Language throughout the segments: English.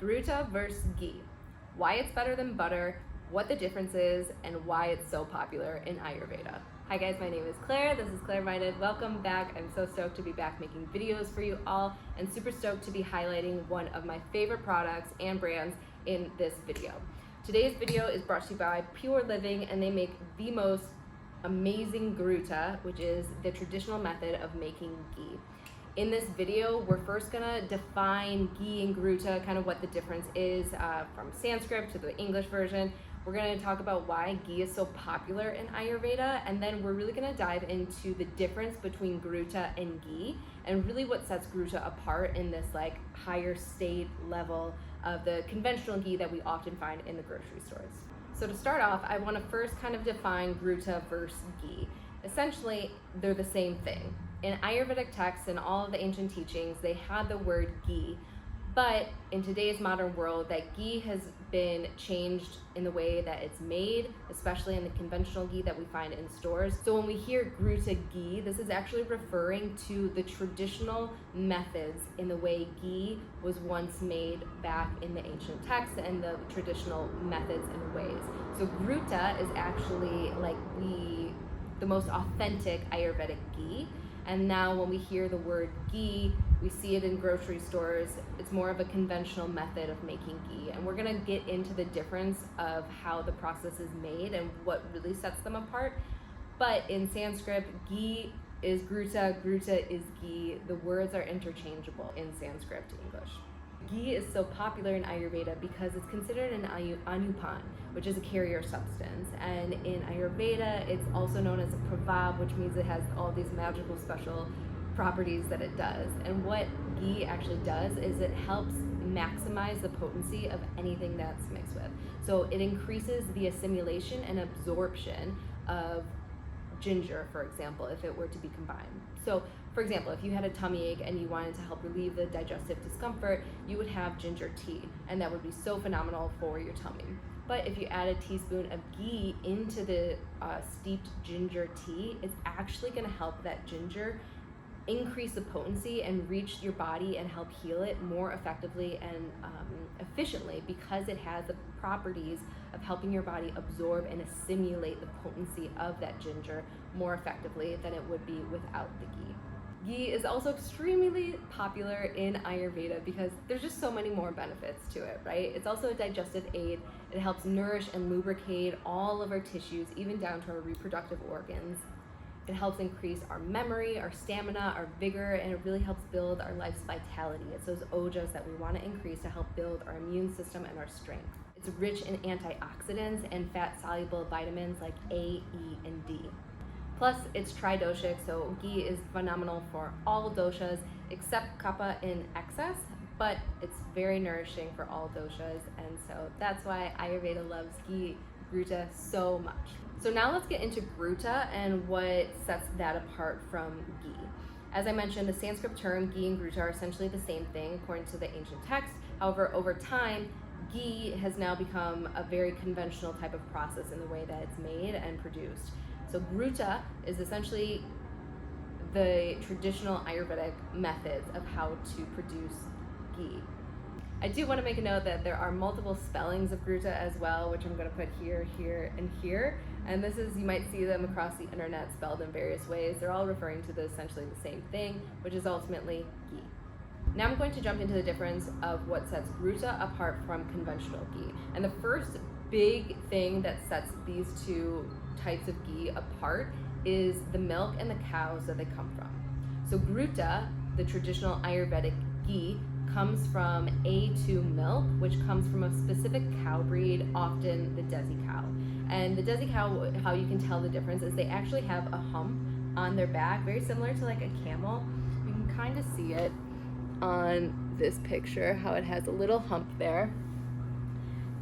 Gruta versus ghee. Why it's better than butter, what the difference is, and why it's so popular in Ayurveda. Hi guys, my name is Claire. This is Claire Minded. Welcome back. I'm so stoked to be back making videos for you all and super stoked to be highlighting one of my favorite products and brands in this video. Today's video is brought to you by Pure Living, and they make the most amazing gruta, which is the traditional method of making ghee. In this video, we're first gonna define ghee and gruta, kind of what the difference is from Sanskrit to the English version. We're gonna talk about why ghee is so popular in Ayurveda, and then we're really gonna dive into the difference between gruta and ghee, and really what sets gruta apart in this like higher state level of the conventional ghee that we often find in the grocery stores. So to start off, I wanna first kind of define gruta versus ghee. Essentially, they're the same thing. In Ayurvedic texts and all of the ancient teachings, they had the word ghee, but in today's modern world, that ghee has been changed in the way that it's made, especially in the conventional ghee that we find in stores. So when we hear gruta ghee, this is actually referring to the traditional methods in the way ghee was once made back in the ancient texts and the traditional methods and ways. So gruta is actually like the most authentic Ayurvedic ghee. And now when we hear the word ghee, we see it in grocery stores. It's more of a conventional method of making ghee. And we're gonna get into the difference of how the process is made and what really sets them apart. But in Sanskrit, ghee is gruta, gruta is ghee. The words are interchangeable in Sanskrit to English. Ghee is so popular in Ayurveda because it's considered an anupan, which is a carrier substance. And in Ayurveda, it's also known as a pravab, which means it has all these magical special properties that it does. And what ghee actually does is it helps maximize the potency of anything that's mixed with. So it increases the assimilation and absorption of ginger, for example, if it were to be combined. So for example, if you had a tummy ache and you wanted to help relieve the digestive discomfort, you would have ginger tea, and that would be so phenomenal for your tummy. But if you add a teaspoon of ghee into the steeped ginger tea, it's actually gonna help that ginger increase the potency and reach your body and help heal it more effectively and efficiently, because it has the properties of helping your body absorb and assimilate the potency of that ginger more effectively than it would be without the ghee. Ghee is also extremely popular in Ayurveda because there's just so many more benefits to it, right? It's also a digestive aid. It helps nourish and lubricate all of our tissues, even down to our reproductive organs. It helps increase our memory, our stamina, our vigor, and it really helps build our life's vitality. It's those ojas that we want to increase to help build our immune system and our strength. It's rich in antioxidants and fat-soluble vitamins like A, E, and D. Plus, it's tridoshic, so ghee is phenomenal for all doshas except kapha in excess, but it's very nourishing for all doshas, and so that's why Ayurveda loves ghee, gruta so much. So now let's get into gruta and what sets that apart from ghee. As I mentioned, the Sanskrit term ghee and gruta are essentially the same thing according to the ancient text. However, over time, ghee has now become a very conventional type of process in the way that it's made and produced. So gruta is essentially the traditional Ayurvedic methods of how to produce ghee. I do want to make a note that there are multiple spellings of gruta as well, which I'm going to put here, here, and here. And this is, you might see them across the internet spelled in various ways. They're all referring to essentially the same thing, which is ultimately ghee. Now I'm going to jump into the difference of what sets gruta apart from conventional ghee. And the first big thing that sets these two types of ghee apart is the milk and the cows that they come from. So gruta, the traditional Ayurvedic ghee, comes from A2 milk, which comes from a specific cow breed, often the Desi cow. And the Desi cow, how you can tell the difference is they actually have a hump on their back, very similar to like a camel. You can kind of see it on this picture, how it has a little hump there.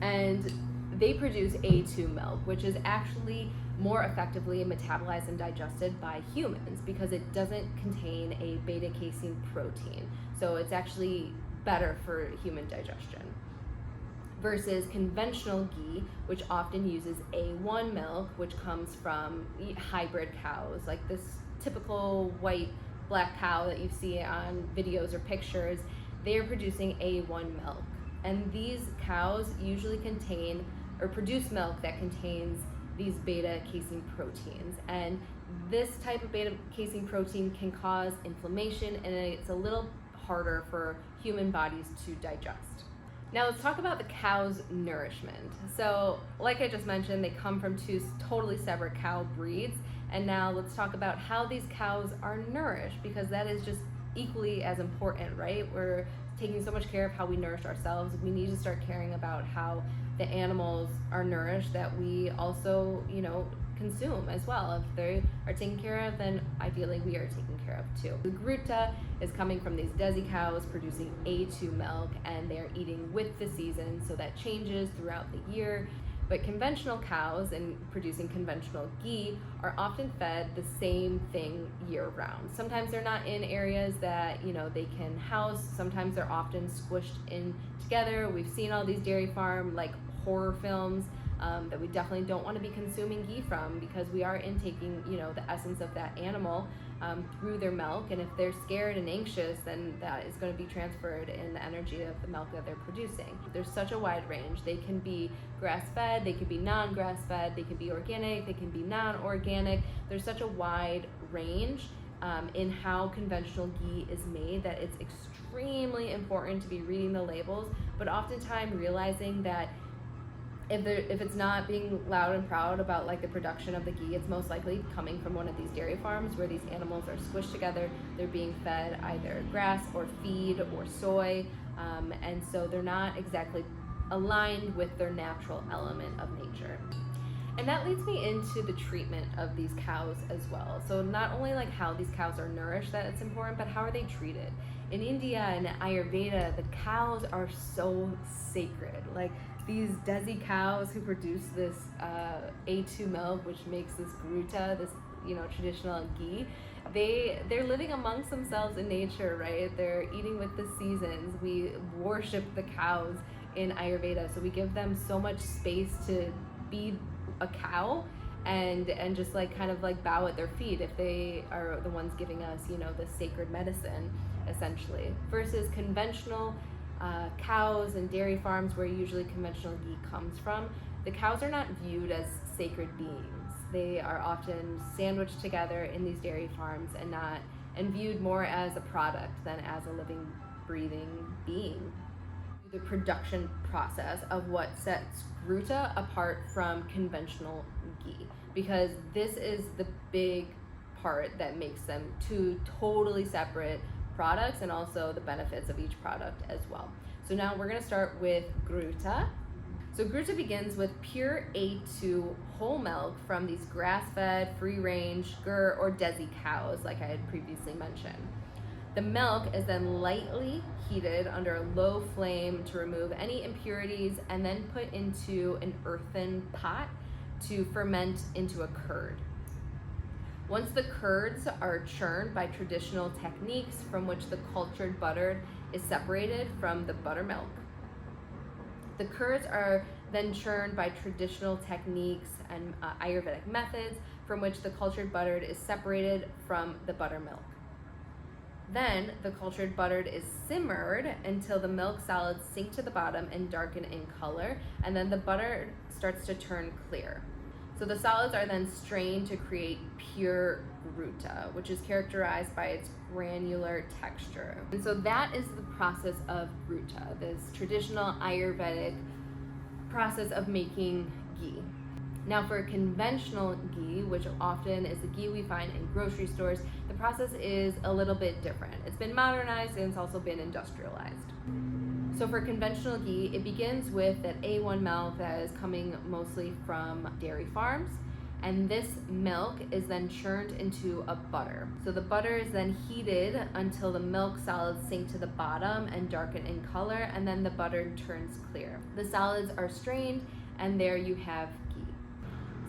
And they produce A2 milk, which is actually more effectively metabolized and digested by humans because it doesn't contain a beta-casein protein. So it's actually better for human digestion. Versus conventional ghee, which often uses A1 milk, which comes from hybrid cows, like this typical white black cow that you see on videos or pictures. They are producing A1 milk. And these cows usually contain or produce milk that contains these beta casein proteins. And this type of beta casein protein can cause inflammation, and it's a little harder for human bodies to digest. Now let's talk about the cow's nourishment. So like I just mentioned, they come from two totally separate cow breeds. And now let's talk about how these cows are nourished, because that is just equally as important, right? We're taking so much care of how we nourish ourselves. We need to start caring about how the animals are nourished that we also, consume as well. If they are taken care of, then ideally we are taken care of too. The Gruta is coming from these Desi cows producing A2 milk, and they're eating with the season, so that changes throughout the year. But conventional cows and producing conventional ghee are often fed the same thing year round. Sometimes they're not in areas that they can house. Sometimes they're often squished in together. We've seen all these dairy farm horror films that we definitely don't want to be consuming ghee from, because we are intaking the essence of that animal through their milk. And if they're scared and anxious, then that is going to be transferred in the energy of the milk that they're producing. There's such a wide range. They can be grass-fed, they can be non-grass-fed, they can be organic, they can be non-organic. There's such a wide range in how conventional ghee is made that it's extremely important to be reading the labels, but oftentimes realizing that if it's not being loud and proud about the production of the ghee, it's most likely coming from one of these dairy farms where these animals are squished together. They're being fed either grass or feed or soy, and so they're not exactly aligned with their natural element of nature. And that leads me into the treatment of these cows as well. So not only how these cows are nourished that it's important, but how are they treated? In India and Ayurveda, the cows are so sacred. These Desi cows who produce this A2 milk, which makes this Gruta, this traditional ghee, they're living amongst themselves in nature, right? They're eating with the seasons. We worship the cows in Ayurveda, so we give them so much space to be a cow and just bow at their feet if they are the ones giving us the sacred medicine, essentially, versus conventional cows and dairy farms where usually conventional ghee comes from. The cows are not viewed as sacred beings. They are often sandwiched together in these dairy farms and viewed more as a product than as a living, breathing being. The production process of what sets Gruta apart from conventional ghee, because this is the big part that makes them two totally separate products, and also the benefits of each product as well. So now we're going to start with Gruta. So Gruta begins with pure A2 whole milk from these grass-fed, free-range Gur or Desi cows, like I had previously mentioned. The milk is then lightly heated under a low flame to remove any impurities, and then put into an earthen pot to ferment into a curd. Once the curds are churned by traditional techniques, from which the cultured butter is separated from the buttermilk. The curds are then churned by traditional techniques and Ayurvedic methods, from which the cultured butter is separated from the buttermilk. Then the cultured butter is simmered until the milk solids sink to the bottom and darken in color, and then the butter starts to turn clear. So the solids are then strained to create pure Gruta, which is characterized by its granular texture. And so that is the process of Gruta, this traditional Ayurvedic process of making ghee. Now for conventional ghee, which often is the ghee we find in grocery stores, the process is a little bit different. It's been modernized and it's also been industrialized. So for conventional ghee, it begins with that A1 milk that is coming mostly from dairy farms, and this milk is then churned into a butter. So the butter is then heated until the milk solids sink to the bottom and darken in color, and then the butter turns clear. The solids are strained, and there you have ghee.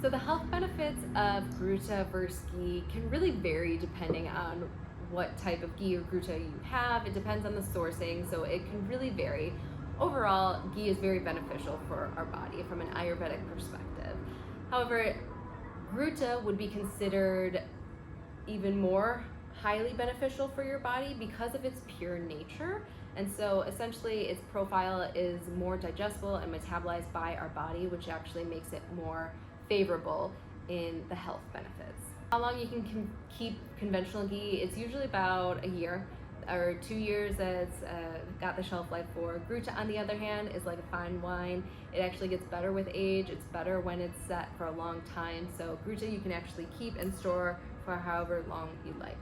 So the health benefits of Gruta versus ghee can really vary depending on what type of ghee or Gruta you have. It depends on the sourcing, so it can really vary. Overall, ghee is very beneficial for our body from an Ayurvedic perspective. However, Gruta would be considered even more highly beneficial for your body because of its pure nature. And so essentially its profile is more digestible and metabolized by our body, which actually makes it more favorable in the health benefits. How long you can keep conventional ghee? It's usually about a year or 2 years that's got the shelf life for. Gruta, on the other hand, is like a fine wine. It actually gets better with age. It's better when it's set for a long time. So Gruta you can actually keep and store for however long you like.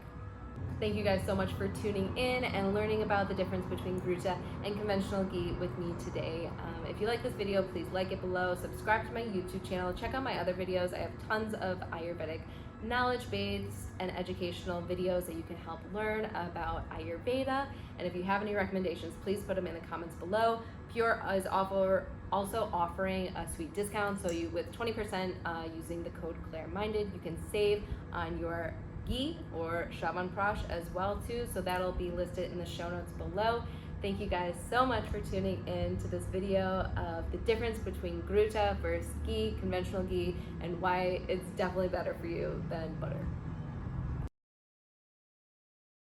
Thank you guys so much for tuning in and learning about the difference between Gruta and conventional ghee with me today. If you like this video, please like it below, subscribe to my YouTube channel, check out my other videos. I have tons of Ayurvedic knowledge-based and educational videos that you can help learn about Ayurveda. And if you have any recommendations, please put them in the comments below. Pure is also offering a sweet discount, so you with 20% using the code ClaireMinded, you can save on your ghee or Chyavanprash as well too, so that'll be listed in the show notes below. Thank you guys so much for tuning in to this video of the difference between Gruta versus ghee, conventional ghee, and why it's definitely better for you than butter.